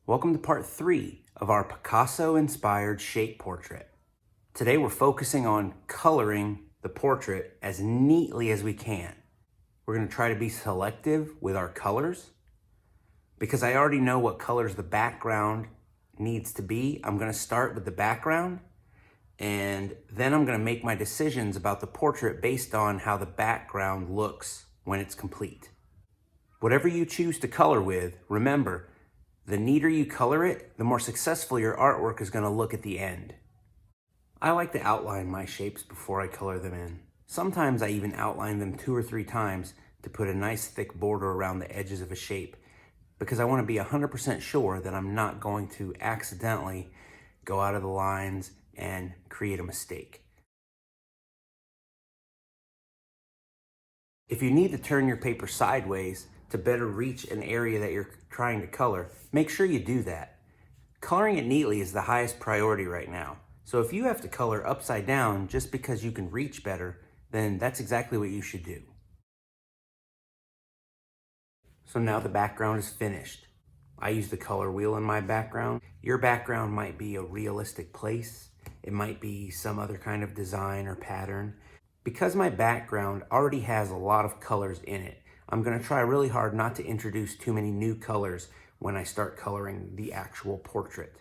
Welcome to part 3 of our Picasso-inspired shape portrait. Today we're focusing on coloring the portrait as neatly as we can. We're going to try to be selective with our colors. Because I already know what colors the background needs to be, I'm going to start with the background, and then I'm going to make my decisions about the portrait based on how the background looks when it's complete. Whatever you choose to color with, remember, the neater you color it, the more successful your artwork is going to look at the end. I like to outline my shapes before I color them in. Sometimes I even outline them 2 or 3 times to put a nice thick border around the edges of a shape, because I want to be 100% sure that I'm not going to accidentally go out of the lines and create a mistake. If you need to turn your paper sideways to better reach an area that you're trying to color, make sure you do that. Coloring it neatly is the highest priority right now. So if you have to color upside down just because you can reach better, then that's exactly what you should do. So now the background is finished. I use the color wheel in my background. Your background might be a realistic place. It might be some other kind of design or pattern. Because my background already has a lot of colors in it, I'm going to try really hard not to introduce too many new colors when I start coloring the actual portrait.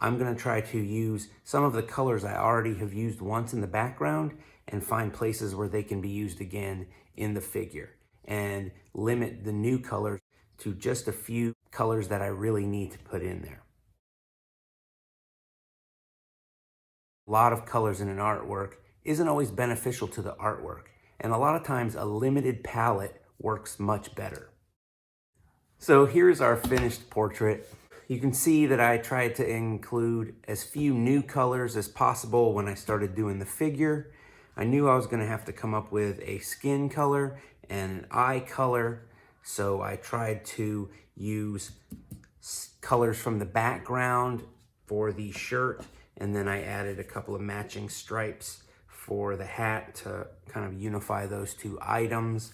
I'm going to try to use some of the colors I already have used once in the background and find places where they can be used again in the figure, and limit the new colors to just a few colors that I really need to put in there. A lot of colors in an artwork isn't always beneficial to the artwork, and a lot of times a limited palette works much better. So here's our finished portrait. You can see that I tried to include as few new colors as possible when I started doing the figure. I knew I was going to have to come up with a skin color and an eye color, so I tried to use colors from the background for the shirt, and then I added a couple of matching stripes for the hat to kind of unify those two items.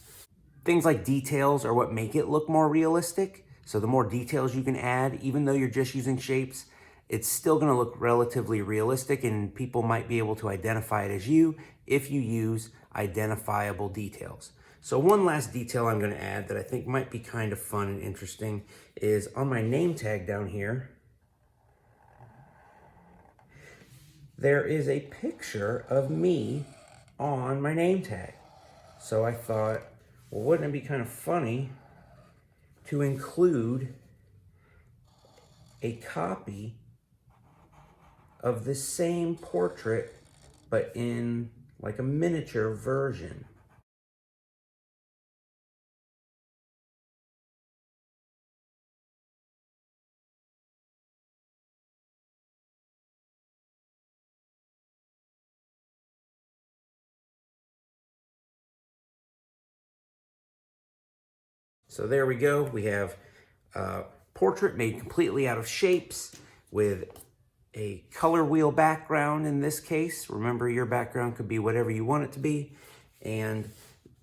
Things like details are what make it look more realistic. So the more details you can add, even though you're just using shapes, it's still going to look relatively realistic, and people might be able to identify it as you if you use identifiable details. So one last detail I'm going to add that I think might be kind of fun and interesting is on my name tag down here, there is a picture of me on my name tag. So I thought, well, wouldn't it be kind of funny to include a copy of the same portrait, but in like a miniature version? So there we go. We have a portrait made completely out of shapes with a color wheel background in this case. Remember, your background could be whatever you want it to be. And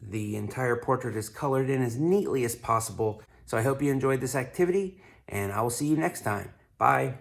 the entire portrait is colored in as neatly as possible. So I hope you enjoyed this activity, and I will see you next time. Bye.